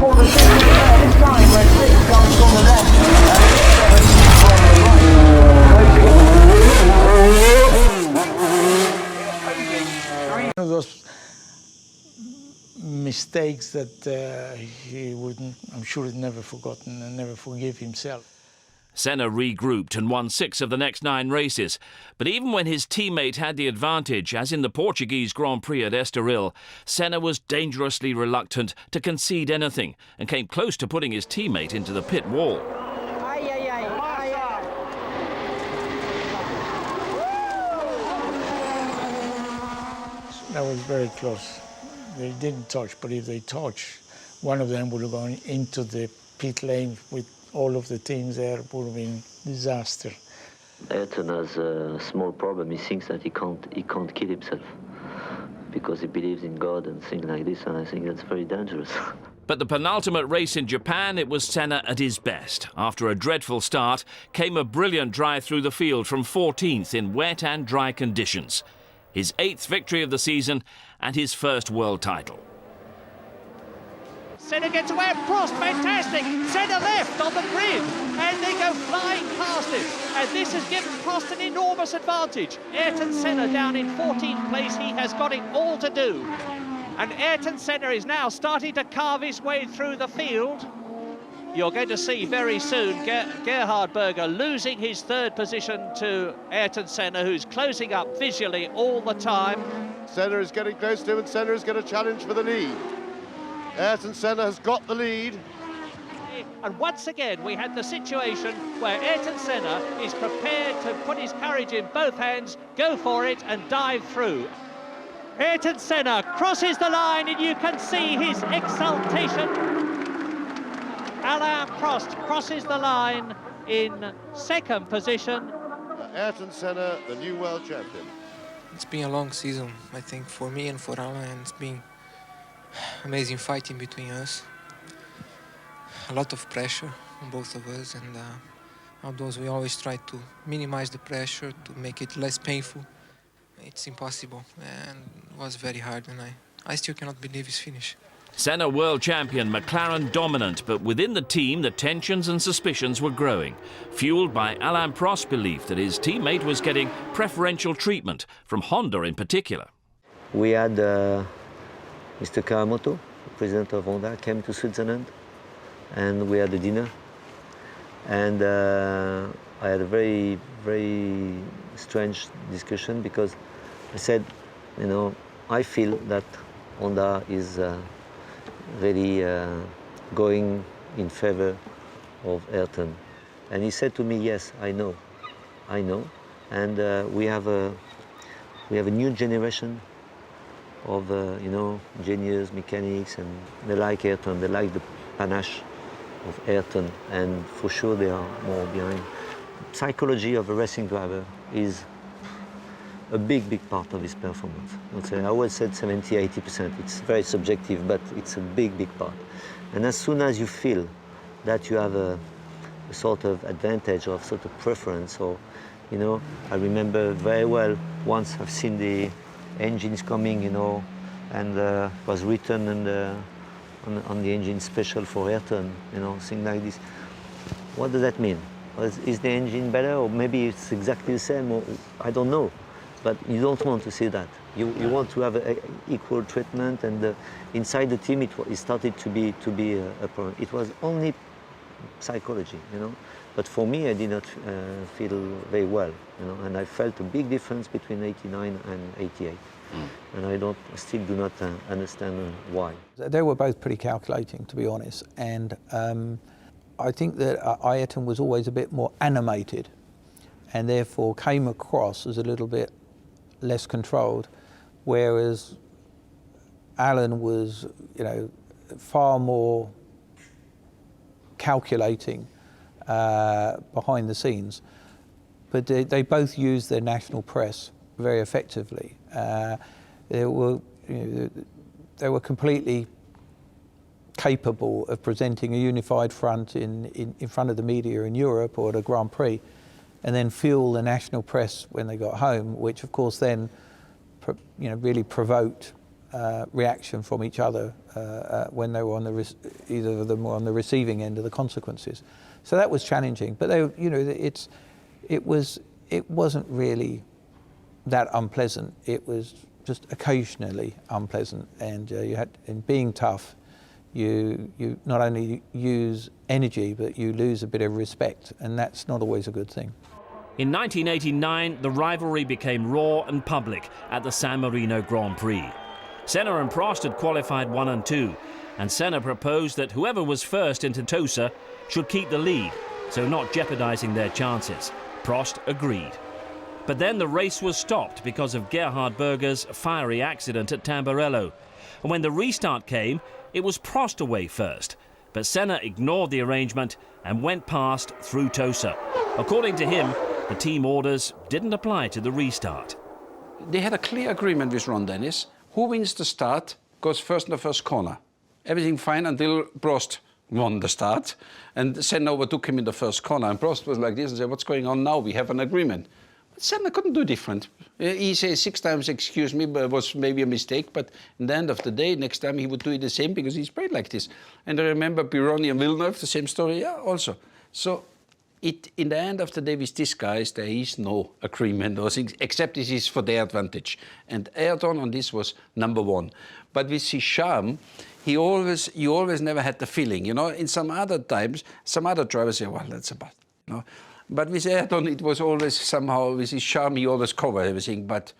for the second there. This time, where 6 comes from the left and 7 from the right. One of those mistakes that he wouldn't, I'm sure, he'd never forgotten and never forgive himself. Senna regrouped and won 6 of the next 9 races. But even when his teammate had the advantage, as in the Portuguese Grand Prix at Estoril, Senna was dangerously reluctant to concede anything and came close to putting his teammate into the pit wall. That was very close. They didn't touch, but if they touched, one of them would have gone into the pit lane with all of the teams there. It would have been disaster. Ayrton has a small problem. He thinks that he can't kill himself because he believes in God and things like this, and I think that's very dangerous. But the penultimate race in Japan, it was Senna at his best. After a dreadful start, came a brilliant drive through the field from 14th in wet and dry conditions. His 8th victory of the season and his first world title. Senna gets away and Prost, fantastic! Senna left on the grid, and they go flying past him. And this has given Prost an enormous advantage. Ayrton Senna down in 14th place, he has got it all to do. And Ayrton Senna is now starting to carve his way through the field. You're going to see very soon Gerhard Berger losing his 3rd position to Ayrton Senna, who's closing up visually all the time. Senna is getting close to him, and Senna is going to challenge for the lead. Ayrton Senna has got the lead. And once again, we had the situation where Ayrton Senna is prepared to put his courage in both hands, go for it and dive through. Ayrton Senna crosses the line and you can see his exultation. Alain Prost crosses the line in 2nd position. Ayrton Senna, the new world champion. It's been a long season, I think, for me and for Alain. It's been amazing fighting between us. A lot of pressure on both of us, and outdoors we always try to minimize the pressure to make it less painful. It's impossible, and it was very hard, and I still cannot believe his finish. Senna world champion, McLaren dominant, but within the team the tensions and suspicions were growing, fueled by Alain Prost's belief that his teammate was getting preferential treatment, from Honda in particular. We had Mr. Kawamoto, the president of Honda, came to Switzerland, and we had a dinner. And I had a very, very strange discussion because I said, you know, I feel that Honda is really going in favor of Ayrton. And he said to me, yes, I know. And we have a new generation of you know, engineers, mechanics, and they like Ayrton. They like the panache of Ayrton, and for sure they are more behind. Psychology of a racing driver is a big part of his performance. I always said 70–80%. It's very subjective, but it's a big part. And as soon as you feel that you have a sort of advantage or sort of preference, or, you know, I remember very well once I've seen the engines coming, you know, and was written on the engine special for Ayrton, you know, things like this. What does that mean? Is the engine better, or maybe it's exactly the same, or I don't know. But you don't want to see that. You want to have equal treatment, and inside the team it started to be a problem. It was only psychology, you know. But for me, I did not feel very well, you know, and I felt a big difference between 89 and 88. And I still do not understand why. They were both pretty calculating, to be honest, and I think that Ayrton was always a bit more animated, and therefore came across as a little bit less controlled, whereas Alain was, you know, far more calculating behind the scenes. But they both used their national press very effectively. They were completely capable of presenting a unified front in front of the media in Europe or at a Grand Prix, and then fuel the national press when they got home, which of course then really provoked reaction from each other when they were on the either of them were on the receiving end of the consequences. So that was challenging. But they, you know, it wasn't really that unpleasant. It was just occasionally unpleasant, and you had, in being tough, you not only use energy, but you lose a bit of respect, and that's not always a good thing. In 1989, the rivalry became raw and public at the San Marino Grand Prix. Senna and Prost had qualified 1 and 2, and Senna proposed that whoever was first into Tosa should keep the lead, so not jeopardising their chances. Prost agreed. But then the race was stopped because of Gerhard Berger's fiery accident at Tamburello. And when the restart came, it was Prost away first. But Senna ignored the arrangement and went past through Tosa. According to him, the team orders didn't apply to the restart. They had a clear agreement with Ron Dennis. Who wins the start goes first in the first corner. Everything fine until Prost won the start. And Senna overtook him in the first corner. And Prost was like this and said, what's going on now? We have an agreement. But Senna couldn't do different. He says 6 times, excuse me, but it was maybe a mistake. But in the end of the day, next time he would do it the same because he's played like this. And I remember Pironi and Villeneuve, the same story, yeah, also. So in the end of the day, with these guys, there is no agreement or things, except this is for their advantage. And Ayrton on this was #1. But with his charm, you always never had the feeling, you know. In some other times, some other drivers say, well, that's about, you know. But with Ayrton, it was always somehow, with his charm, he always covered everything. But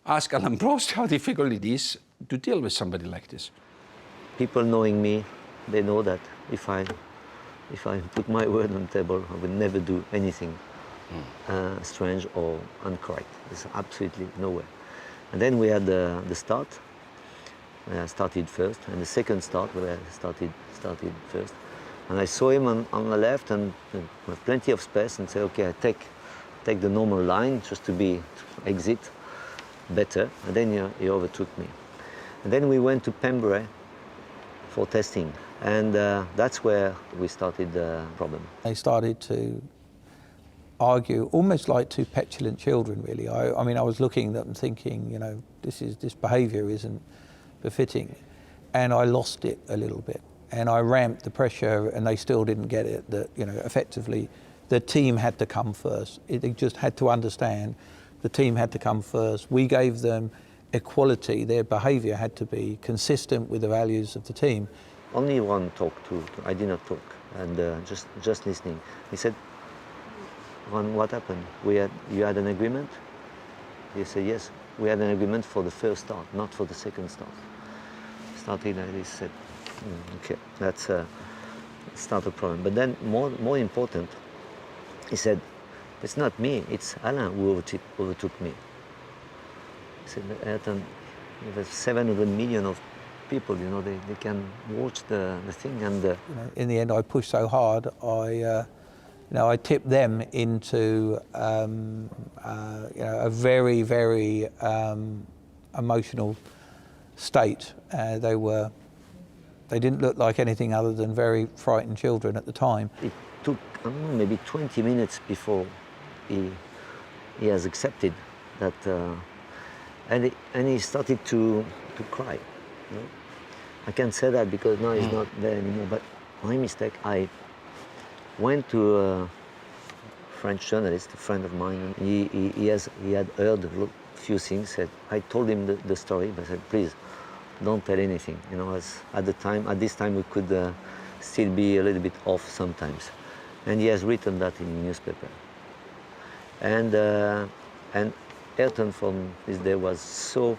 ask Alain Prost how difficult it is to deal with somebody like this. People knowing me, they know that if I put my word on the table, I would never do anything strange or incorrect. There's absolutely nowhere. And then we had the start. I started first, and the second start where I started first. And I saw him on the left and with plenty of space, and said, okay, I take the normal line just to exit better. And then he overtook me. And then we went to Pembrey for testing. And that's where we started the problem. They started to argue, almost like two petulant children, really. I mean, I was looking at them and thinking, you know, this behaviour isn't befitting. And I lost it a little bit. And I ramped the pressure, and they still didn't get it, that, you know, effectively the team had to come first. They just had to understand the team had to come first. We gave them equality. Their behaviour had to be consistent with the values of the team. Only one talked to I did not talk, and just listening. He said, Ron, what happened? You had an agreement? He said, yes, we had an agreement for the first start, not for the second start. Starting like this, said, okay, that's not a problem. But then more important, he said, it's not me, it's Alain who overtook me. He said, Ayrton, there's 700 million of people, you know, they can watch the thing, and you know, in the end, I pushed so hard, I tipped them into you know, a very, very emotional state. They didn't look like anything other than very frightened children at the time. It took, I don't know, maybe 20 minutes before he has accepted that, and he started to cry. You know? I can't say that because now he's not there anymore, but my mistake, I went to a French journalist, a friend of mine. He had heard a few things. Said, I told him the story, but I said, please, don't tell anything. You know, at this time we could still be a little bit off sometimes. And he has written that in the newspaper. And Ayrton from this day was so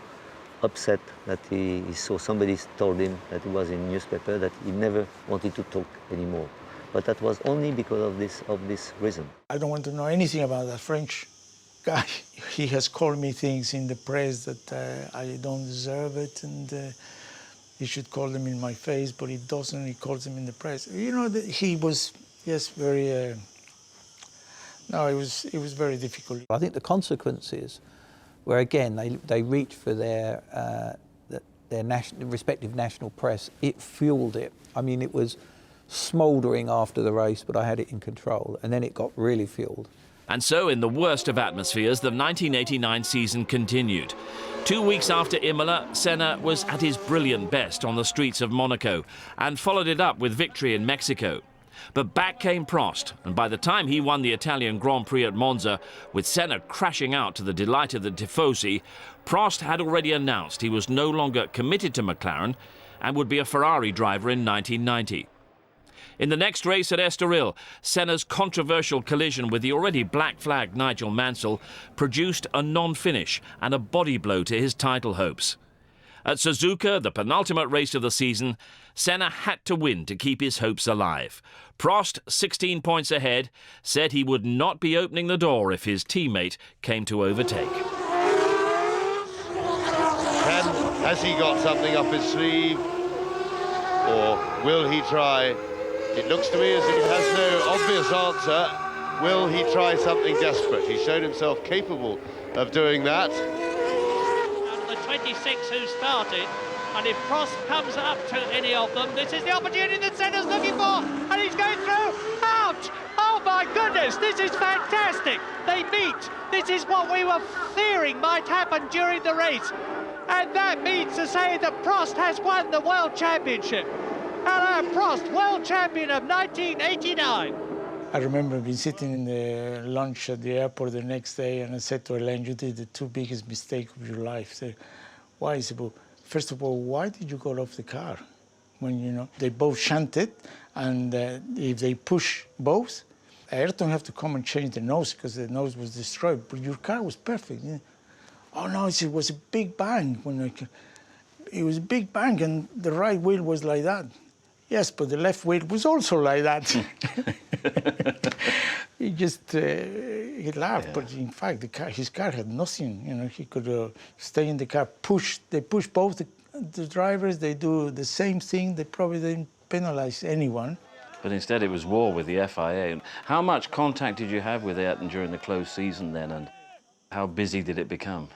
upset that he saw somebody told him that he was in the newspaper, that he never wanted to talk anymore. But that was only because of this reason. I don't want to know anything about that French guy. He has called me things in the press that I don't deserve it, and he should call them in my face, but he doesn't. He calls them in the press. You know, he was, yes, very. No, it was very difficult. I think the consequences were, again, they reached for their respective national press. It fueled it. I mean, it was smouldering after the race, but I had it in control, and then it got really fueled. And so, in the worst of atmospheres, the 1989 season continued. 2 weeks after Imola, Senna was at his brilliant best on the streets of Monaco and followed it up with victory in Mexico. But back came Prost, and by the time he won the Italian Grand Prix at Monza, with Senna crashing out to the delight of the Tifosi, Prost had already announced he was no longer committed to McLaren and would be a Ferrari driver in 1990. In the next race at Estoril, Senna's controversial collision with the already black-flagged Nigel Mansell produced a non-finish and a body blow to his title hopes. At Suzuka, the penultimate race of the season, Senna had to win to keep his hopes alive. Prost, 16 points ahead, said he would not be opening the door if his teammate came to overtake. Has he got something up his sleeve, or will he try? It looks to me as if he has no obvious answer. Will he try something desperate? He showed himself capable of doing that. Out of the 26 who started, and if Prost comes up to any of them, this is the opportunity that Senna's looking for, and he's going through. Ouch! Oh my goodness, this is fantastic. They meet. This is what we were fearing might happen during the race. And that means to say that Prost has won the World Championship. Alain Prost, world champion of 1989. I remember being sitting in the lunch at the airport the next day, and I said to Alain, you did the two biggest mistakes of your life. I said, why? He said, well, first of all, why did you go off the car? When, you know, they both shunted, and if they push both, Ayrton have to come and change the nose because the nose was destroyed, but your car was perfect. Yeah. Oh no, it was a big bang. It was a big bang, and the right wheel was like that. Yes, but the left wheel was also like that. He just he laughed, yeah. But in fact, his car had nothing. You know, he could stay in the car. They push both the drivers. They do the same thing. They probably didn't penalize anyone. But instead, it was war with the FIA. How much contact did you have with Ayrton during the closed season then, and how busy did it become?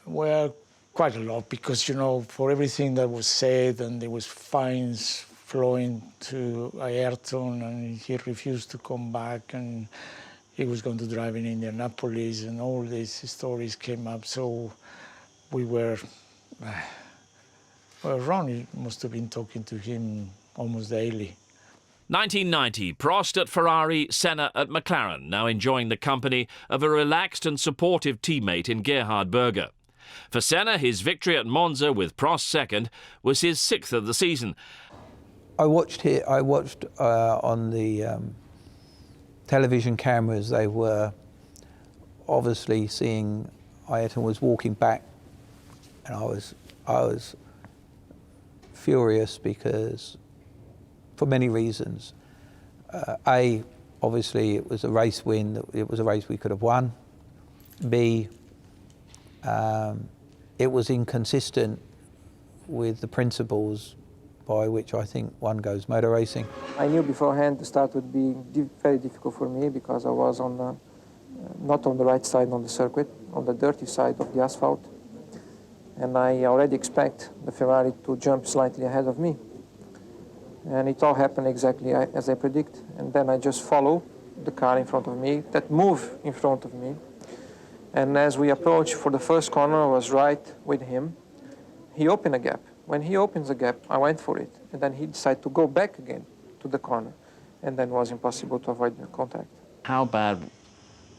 Well, quite a lot, because, you know, for everything that was said, and there was fines flowing to Ayrton, and he refused to come back, and he was going to drive in Indianapolis, and all these stories came up. So we were, well, Ronnie must have been talking to him almost daily. 1990, Prost at Ferrari, Senna at McLaren, now enjoying the company of a relaxed and supportive teammate in Gerhard Berger. For Senna, his victory at Monza with Prost second was his 6th of the season. I watched on the television cameras. They were obviously seeing Ayrton was walking back, and I was furious because, for many reasons. A, obviously it was a race win. It was a race we could have won. B, it was inconsistent with the principles by which I think one goes motor racing. I knew beforehand the start would be very difficult for me because I was on not on the right side on the circuit, on the dirty side of the asphalt. And I already expect the Ferrari to jump slightly ahead of me. And it all happened exactly as I predict. And then I just follow the car in front of me, that move in front of me. And as we approached for the first corner, I was right with him. He opened a gap. When he opens a gap, I went for it. And then he decided to go back again to the corner. And then it was impossible to avoid the contact. How bad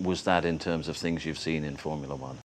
was that in terms of things you've seen in Formula One?